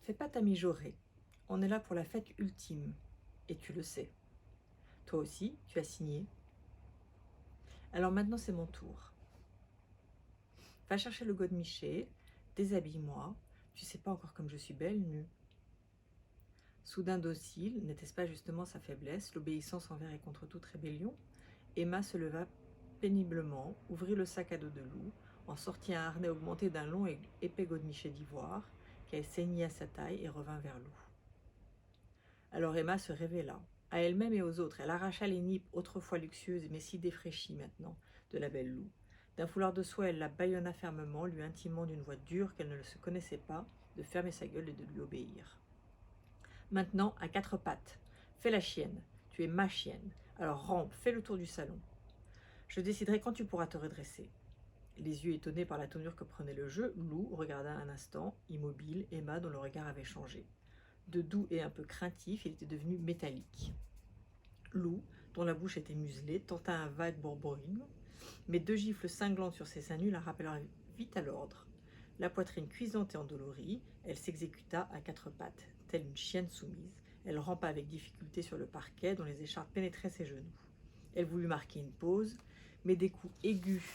Fais pas ta mijaurée. On est là pour la fête ultime. Et tu le sais. Toi aussi, tu as signé. Alors maintenant, c'est mon tour. Va chercher le godemiché, déshabille-moi. Tu sais pas encore comme je suis belle nue. Soudain docile, n'était-ce pas justement sa faiblesse, l'obéissance envers et contre toute rébellion? Emma se leva péniblement, ouvrit le sac à dos de Lou, en sortit un harnais augmenté d'un long et épais godemiché d'ivoire, qu'elle ceignit à sa taille et revint vers Lou. Alors Emma se révéla. À elle-même et aux autres, elle arracha les nippes autrefois luxueuses mais si défraîchies maintenant de la belle Lou. D'un foulard de soie, elle la bâillonna fermement, lui intimant d'une voix dure qu'elle ne se connaissait pas, de fermer sa gueule et de lui obéir. Maintenant, à quatre pattes. Fais la chienne. Tu es ma chienne. Alors rampe, fais le tour du salon. Je déciderai quand tu pourras te redresser. Les yeux étonnés par la tournure que prenait le jeu, Lou regarda un instant, immobile, Emma dont le regard avait changé. De doux et un peu craintif, il était devenu métallique. Lou, dont la bouche était muselée, tenta un vague bourbourine, mais deux gifles cinglantes sur ses seins nus la rappelèrent vite à l'ordre. La poitrine cuisante et endolorie, elle s'exécuta à quatre pattes, telle une chienne soumise. Elle rampa avec difficulté sur le parquet dont les écharpes pénétraient ses genoux. Elle voulut marquer une pause, mais des coups aigus,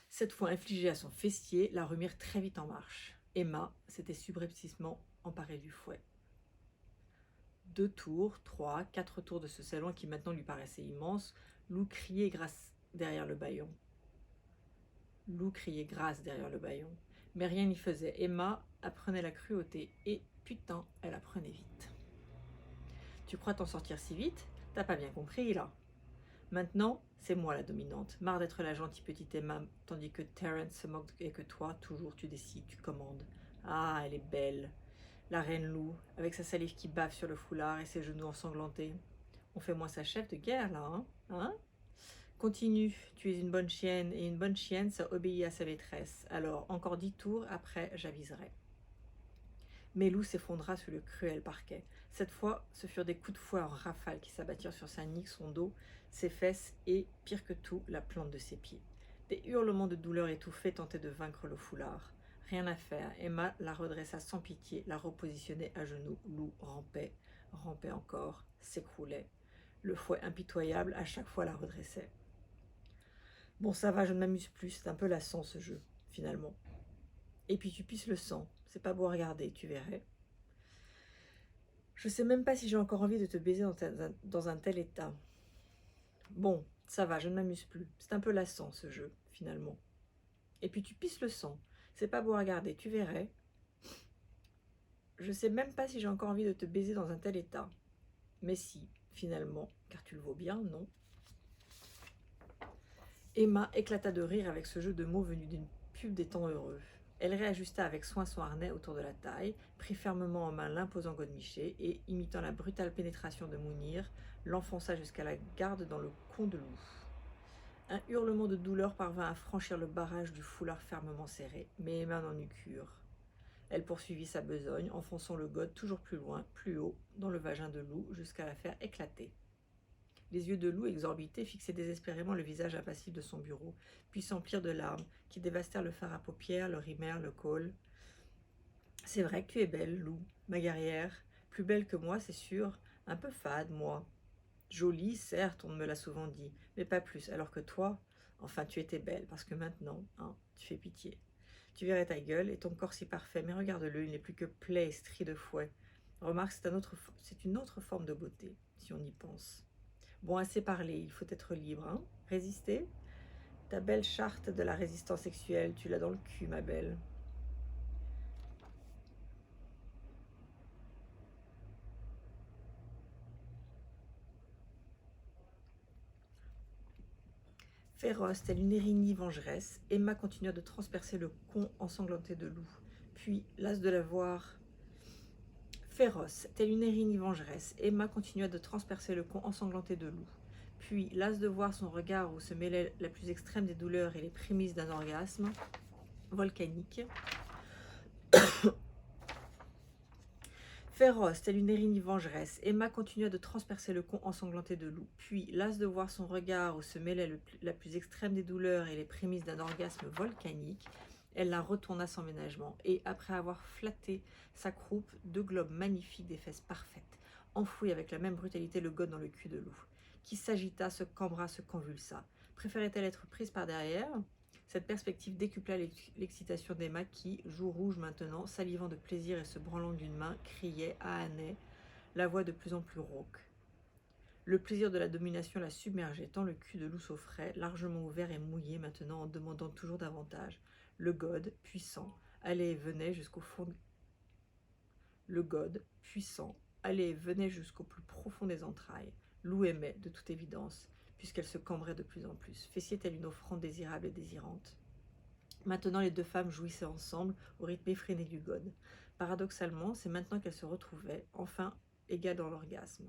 cette fois infligés à son fessier, la remirent très vite en marche. Emma s'était subrepticement emparée du fouet. 2 tours, 3, 4 tours de ce salon qui maintenant lui paraissait immense, Lou criait grâce derrière le bâillon. Mais rien n'y faisait. Emma apprenait la cruauté et, putain, elle apprenait vite. Tu crois t'en sortir si vite? T'as pas bien compris, là. Maintenant, c'est moi la dominante, marre d'être la gentille petite Emma, tandis que Terence se moque et que toi, toujours, tu décides, tu commandes. Ah, elle est belle, la reine Lou, avec sa salive qui bave sur le foulard et ses genoux ensanglantés. On fait moins sa chef de guerre, là, hein? Continue, tu es une bonne chienne, et une bonne chienne, ça obéit à sa maîtresse. Alors, encore 10 tours, après, j'aviserai. Mais Lou s'effondra sur le cruel parquet. Cette fois, ce furent des coups de fouet en rafale qui s'abattirent sur sa nuque, son dos, ses fesses et, pire que tout, la plante de ses pieds. Des hurlements de douleur étouffés tentaient de vaincre le foulard. Rien à faire, Emma la redressa sans pitié, la repositionnait à genoux. Lou rampait encore, s'écroulait. Le fouet impitoyable à chaque fois la redressait. Bon, ça va, je ne m'amuse plus, c'est un peu lassant ce jeu, finalement. Et puis tu pisses le sang, c'est pas beau à regarder, tu verrais. Je sais même pas si j'ai encore envie de te baiser dans un tel état. Bon, ça va, je ne m'amuse plus. C'est un peu lassant ce jeu, finalement. Et puis tu pisses le sang. C'est pas beau à regarder, tu verrais. Je sais même pas si j'ai encore envie de te baiser dans un tel état. Mais si, finalement, car tu le vaux bien, non? Emma éclata de rire avec ce jeu de mots venu d'une pub des temps heureux. Elle réajusta avec soin son harnais autour de la taille, prit fermement en main l'imposant godemiché et, imitant la brutale pénétration de Mounir, l'enfonça jusqu'à la garde dans le con de Lou. Un hurlement de douleur parvint à franchir le barrage du foulard fermement serré, mais Emma n'en eut cure. Elle poursuivit sa besogne, enfonçant le gode toujours plus loin, plus haut, dans le vagin de Lou, jusqu'à la faire éclater. Les yeux de Lou, exorbités, fixaient désespérément le visage impassible de son bureau, puis s'emplirent de larmes qui dévastèrent le fard à paupières, le rimel, le col. « C'est vrai que tu es belle, Lou, ma guerrière. Plus belle que moi, c'est sûr. Un peu fade, moi. Jolie, certes, on me l'a souvent dit, mais pas plus. Alors que toi, enfin, tu étais belle, parce que maintenant, hein, tu fais pitié. Tu verrais ta gueule et ton corps si parfait, mais regarde-le, il n'est plus que plaie et stries de fouet. Remarque, c'est une autre forme de beauté, si on y pense. Bon, assez parlé, il faut être libre, hein? Résister? Ta belle charte de la résistance sexuelle, tu l'as dans le cul, ma belle. » Féroce, telle une érignie vengeresse, Emma continua de transpercer le con ensanglanté de Lou. Puis, las de la voir... Féroce, telle une érignie vengeresse, Emma continua de transpercer le con ensanglanté de Lou. Puis, las de voir son regard où se mêlait la plus extrême des douleurs et les prémices d'un orgasme volcanique, féroce, telle une érignie vengeresse, Emma continua de transpercer le con ensanglanté de Lou. Puis, las de voir son regard où se mêlait la plus extrême des douleurs et les prémices d'un orgasme volcanique, Elle la retourna sans ménagement, et après avoir flatté sa croupe, deux globes magnifiques des fesses parfaites, enfouit avec la même brutalité le god dans le cul de loup, qui s'agita, se cambra, se convulsa. Préférait-elle être prise par derrière? Cette perspective décupla l'excitation d'Emma qui, joue rouge maintenant, salivant de plaisir et se branlant d'une main, criait, ahanait, la voix de plus en plus rauque. Le plaisir de la domination la submergeait, tant le cul de loup s'offrait, largement ouvert et mouillé maintenant en demandant toujours davantage. Le god, puissant, allait et venait jusqu'au fond. Le god, puissant, allait et venait jusqu'au plus profond des entrailles. Loup aimait, de toute évidence, puisqu'elle se cambrait de plus en plus. Fessiait-elle une offrande désirable et désirante? Maintenant, les deux femmes jouissaient ensemble au rythme effréné du god. Paradoxalement, c'est maintenant qu'elles se retrouvaient, enfin égales dans l'orgasme.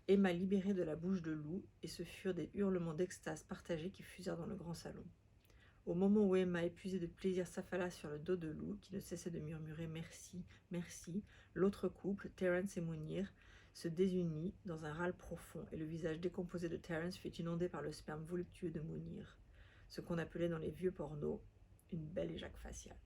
Emma libérée de la bouche de loup, et ce furent des hurlements d'extase partagés qui fusèrent dans le grand salon. Au moment où Emma, épuisée de plaisir, s'affala sur le dos de loup, qui ne cessait de murmurer « Merci, merci », l'autre couple, Terence et Mounir, se désunit dans un râle profond, et le visage décomposé de Terence fut inondé par le sperme voluptueux de Mounir, ce qu'on appelait dans les vieux pornos une belle éjac faciale.